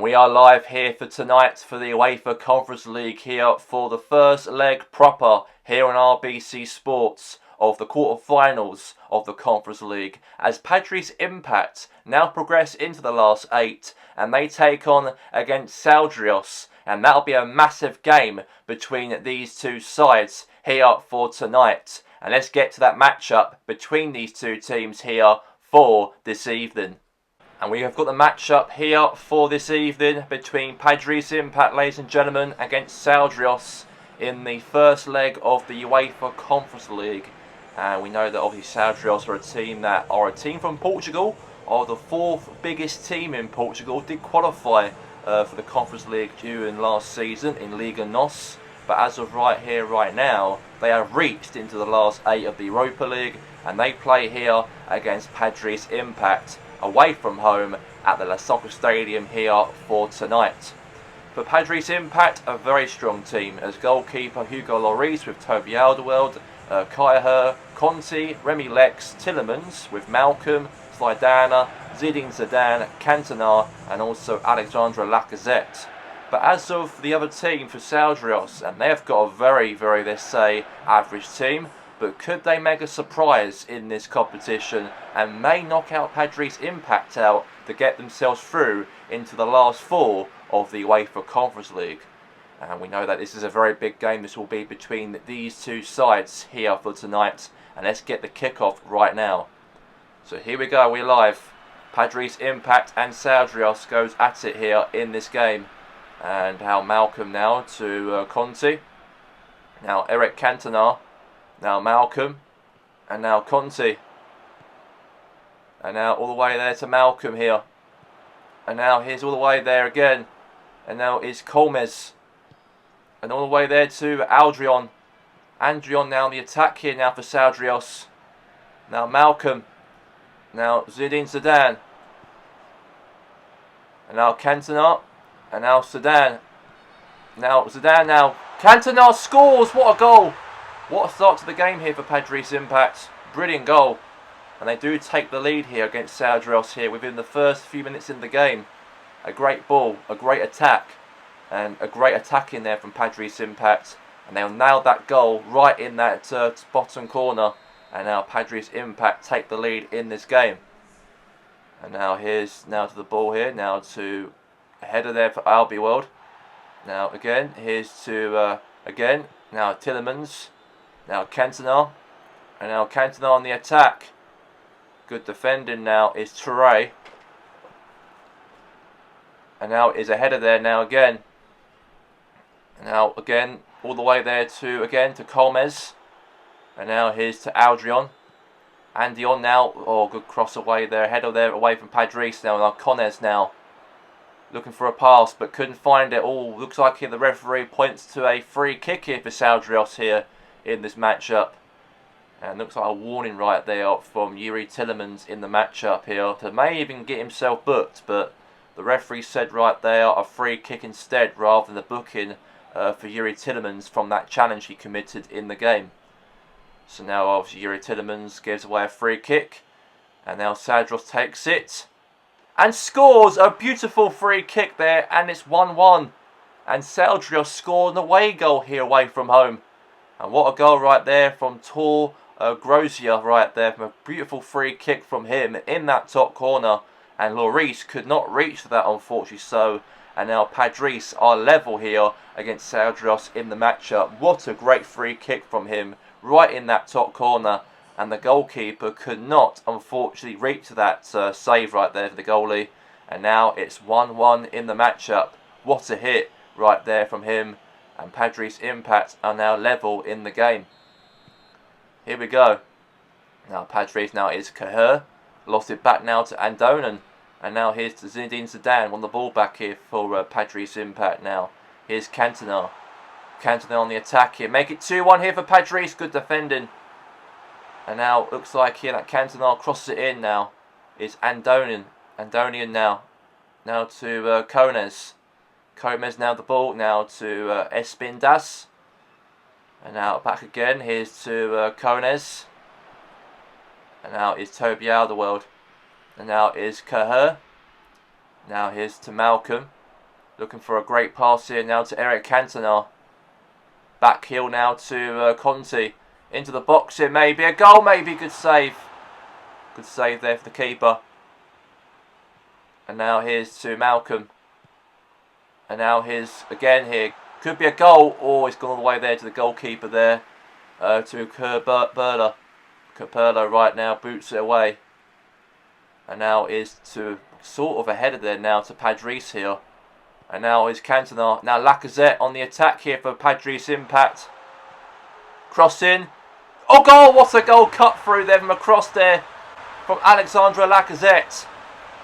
And we are live here for tonight for the UEFA Conference League here for the first leg proper here on RBC Sports of the quarter-finals of the Conference League as Padres Impact now progress into the last 8 and they take on against Salguerios, and that'll be a massive game between these two sides here for tonight. And let's get to that matchup between these two teams here for this evening. And we have got the matchup here for this evening between Padres Impact, ladies and gentlemen, against Salguerios in the first leg of the UEFA Conference League. And we know that obviously Salguerios are a team from Portugal, are the 4th biggest team in Portugal, did qualify for the Conference League during last season in Liga NOS. But as of right now, they have reached into the last 8 of the Europa League, and they play here against Padres Impact away from home at the La Soccer Stadium here for tonight. For Padres Impact, a very strong team as goalkeeper Hugo Lloris with Toby Alderweireld, Kaya, Conti, Remy Lex, Tillemans with Malcolm, Slajdana, Zinedine Zidane, Cantona and also Alexandre Lacazette. But as of the other team for Salguerios, and they've got a very, let's say, average team, but could they make a surprise in this competition and may knock out Padres Impact out to get themselves through into the last 4 of the UEFA Conference League? And we know that this is a very big game. This will be between these two sides here for tonight. And let's get the kickoff right now. So here we go, we're live. Padres Impact and Salguerios goes at it here in this game. And now Malcolm now to Conti. Now Eric Cantona. Now Malcolm, and now Conti, and now all the way there to Malcolm here, and now here's all the way there again, and now is Colmes, and all the way there to Aldrion. Andrion now on the attack here now for Salguerios. Now Malcolm, now Zinedine Zidane, and now Cantona, and now Zidane, now Cantona scores, what a goal! What a start to the game here for Padres Impact. Brilliant goal. And they do take the lead here against Salguerios here within the first few minutes in the game. A great ball, a great attack, and a great attack in there from Padres Impact. And they'll nail that goal right in that bottom corner. And now Padres Impact take the lead in this game. And now here's now to the ball here. Now to a header there for Alderweireld. Now again, here's to again. Now Tillemans. Now Cantona, and now Cantona on the attack. Good defending now is Touré. And now is a header there now again. And now again, all the way there to Colmes. And now here's to Aldrion. Andion now, oh good cross away there, header there away from Padres now. Now Conez now. Looking for a pass but couldn't find it. Oh, looks like here the referee points to a free kick here for Salguerios here in this matchup, and looks like a warning right there from Yuri Tillemans in the matchup here to may even get himself booked, but the referee said right there a free kick instead rather than the booking for Yuri Tillemans from that challenge he committed in the game. So now obviously Yuri Tillemans gives away a free kick, and now Salguerios takes it and scores a beautiful free kick there, and it's 1-1, and Salguerios scored an away goal here away from home. And what a goal right there from Tor Grozia right there, from a beautiful free kick from him in that top corner. And Lloris could not reach that unfortunately so. And now Padres are level here against Salguerios in the matchup. What a great free kick from him right in that top corner. And the goalkeeper could not unfortunately reach that save right there for the goalie. And now it's 1-1 in the matchup. What a hit right there from him. And Padres Impact are now level in the game. Here we go. Now Padres now is Caher. Lost it back now to Andonan. And now here's to Zinedine Zidane. Won the ball back here for Padres Impact now. Here's Cantona. Cantona on the attack here. Make it 2-1 here for Padres. Good defending. And now looks like here that Cantona crosses it in now. Is Andonian. Andonian now. Now to Cones. Comes now the ball now to Espindas. And now back again. Here's to Cones. And now is Toby Alderweireld. And now is Caher. Now here's to Malcolm. Looking for a great pass here now to Eric Cantona. Back heel now to Conti. Into the box here, maybe a goal, maybe. Good save. Good save there for the keeper. And now here's to Malcolm. And now here's again here. Could be a goal. Oh, it's gone all the way there to the goalkeeper there. To Kerberla. Kerberla right now boots it away. And now is to sort of a header there now to Padres here. And now is Cantona. Now Lacazette on the attack here for Padres Impact. Cross in. Oh, goal! What a goal cut through there from across there from Alexandre Lacazette.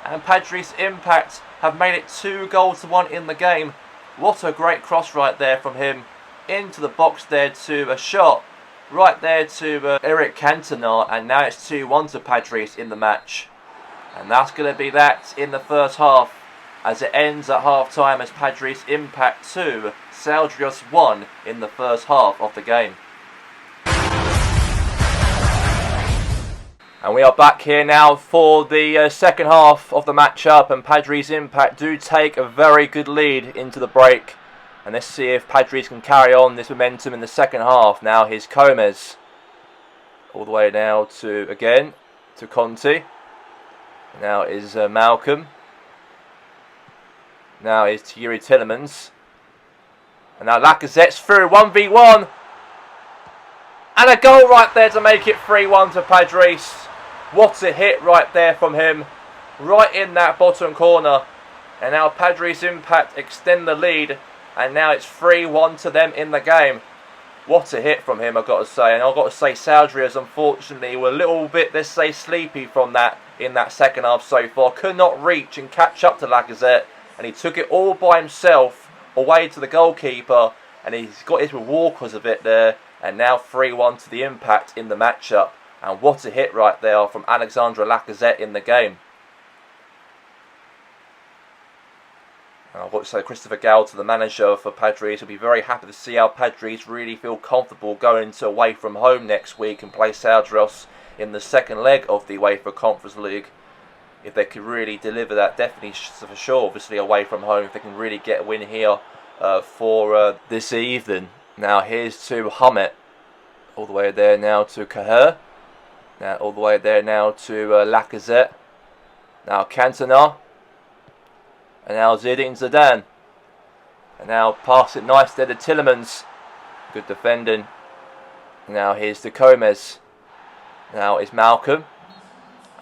And Padres Impact have made it 2-1 in the game. What a great cross right there from him. Into the box there to a shot. Right there to Eric Cantona. And now it's 2-1 to Padres in the match. And that's going to be that in the first half. As it ends at half-time as Padres Impact 2, Salguerios 1 in the first half of the game. And we are back here now for the second half of the matchup, and Padres Impact do take a very good lead into the break. And let's see if Padres can carry on this momentum in the second half. Now here's Gomez. All the way now to, again, to Conti. Now is Malcolm. Now is Thierry Tillemans. And now Lacazette's through, 1v1. And a goal right there to make it 3-1 to Padres. What a hit right there from him. Right in that bottom corner. And now Padres Impact extend the lead. And now it's 3-1 to them in the game. What a hit from him, I've got to say. And I've got to say, Salguerios, unfortunately, were a little bit, let's say, sleepy from that in that second half so far. Could not reach and catch up to Lacazette. And he took it all by himself away to the goalkeeper. And he's got his reward because of it there. And now 3-1 to the Impact in the matchup. And what a hit right there from Alexandre Lacazette in the game. And I've got to say, Christopher Galto, the manager for Padres, will be very happy to see how Padres really feel comfortable going to away from home next week and play Salguerios in the second leg of the UEFA Conference League. If they could really deliver that, definitely for sure, obviously away from home, if they can really get a win here for this evening. Now here's to Hamet. All the way there now to Caher. Now all the way there now to Lacazette. Now Cantona. And now Zinedine Zidane. And now pass it nice there to Tillemans. Good defending. Now here's to Gomez. Now it's Malcolm.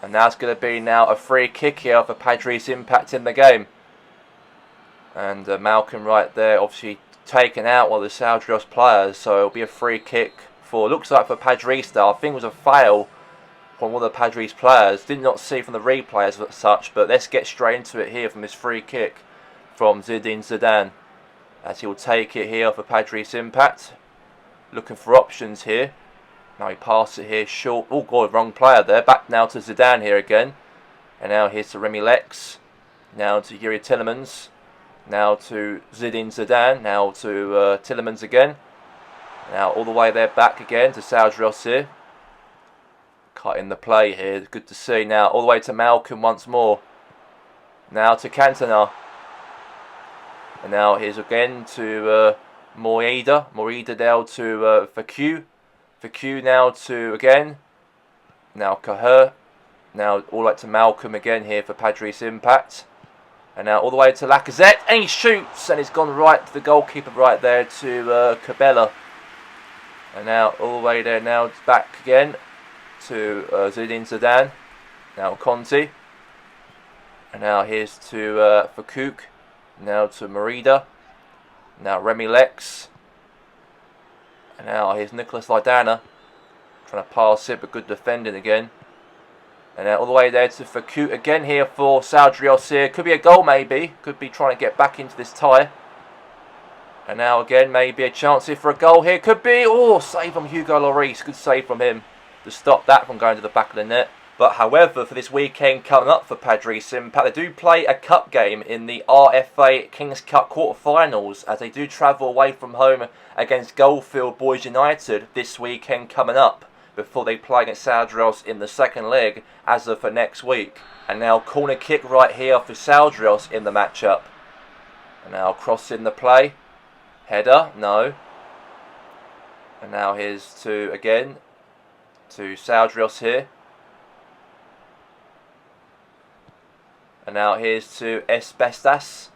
And that's going to be now a free kick here for Padres Impact in the game. And Malcolm right there obviously taken out one of the Salguerios players. So it'll be a free kick for, looks like for Padres there. I think it was a foul from one of the Padres players. Did not see from the replays as such, but let's get straight into it here from this free kick from Zinedine Zidane. As he will take it here for Padres Impact. Looking for options here. Now he passes it here short. Oh god, wrong player there. Back now to Zidane here again. And now here's to Remy Lex. Now to Yuri Tillemans. Now to Zinedine Zidane. Now to Tillemans again. Now all the way there back again to Salguerios here. Cut in the play here. Good to see. Now all the way to Malcolm once more. Now to Cantona. And now here's again to Moreida. Moreida down to Facu. Facu now to again. Now Caher. Now all the way to Malcolm again here for Padres Impact. And now all the way to Lacazette. And he shoots. And it's gone right to the goalkeeper right there to Cabela. And now all the way there now back again to Zinedine Zidane. Now Conti. And now here's to Fakuk. Now to Merida. Now Remy Lex. And now here's Nicolas Laidana. Trying to pass it, but good defending again. And now all the way there to Fakut again here for Salguerios here. Could be a goal maybe. Could be trying to get back into this tie. And now again maybe a chance here for a goal here. Could be. Oh, save from Hugo Lloris. Good save from him to stop that from going to the back of the net. But however, for this weekend coming up for Padres Impact, they do play a cup game in the RFA Kings Cup quarter-finals as they do travel away from home against Goldfield Boys United this weekend coming up before they play against Salguerios in the second leg as of for next week. And now corner kick right here for Salguerios in the matchup. And now crossing the play. Header, no. And now here's to Salguerios here. And now here's to Asbestas.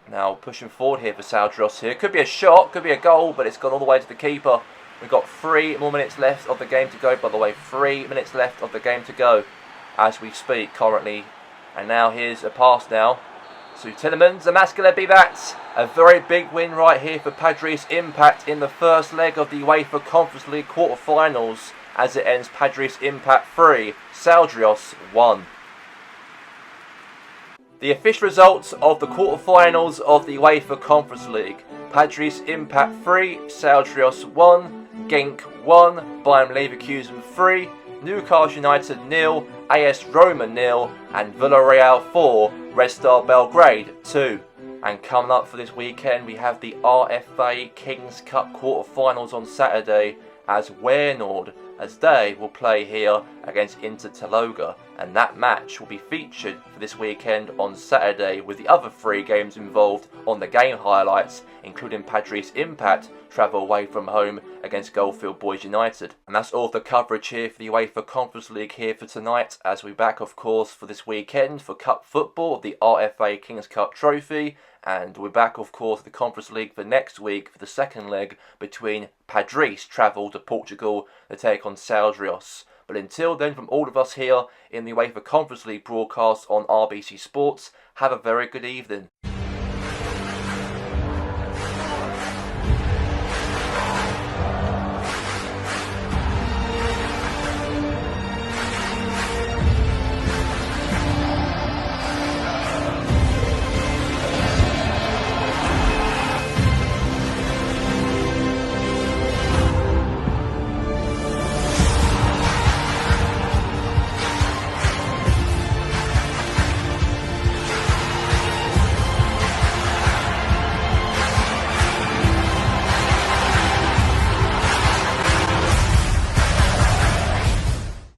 Now pushing forward here for Salguerios here. Could be a shot, could be a goal, but it's gone all the way to the keeper. We've got 3 more minutes left of the game to go, by the way. 3 minutes left of the game to go as we speak currently. And now here's a pass now to Tillemans, and that's going to be that. A very big win right here for Padres Impact in the first leg of the UEFA Conference League quarter-finals as it ends Padres Impact 3, Salguerios 1. The official results of the quarter-finals of the UEFA Conference League. Padres Impact 3, Salguerios 1, Genk 1, Bayern Leverkusen 3, Newcastle United 0, AS Roma 0, and Villarreal 4, Red Star Belgrade 2. And coming up for this weekend, we have the RFA Kings Cup quarter-finals on Saturday as Waynord, as they will play here against Inter Taloga, and that match will be featured for this weekend on Saturday with the other 3 games involved on the game highlights, including Padres Impact travel away from home against Goldfield Boys United. And that's all the coverage here for the UEFA Conference League here for tonight, as we're back of course for this weekend for Cup football, the RFA Kings Cup trophy, and we're back of course the Conference League for next week for the second leg between Padres travel to Portugal to take on Salguerios. But until then, from all of us here in the UEFA Conference League broadcast on RBC Sports, have a very good evening.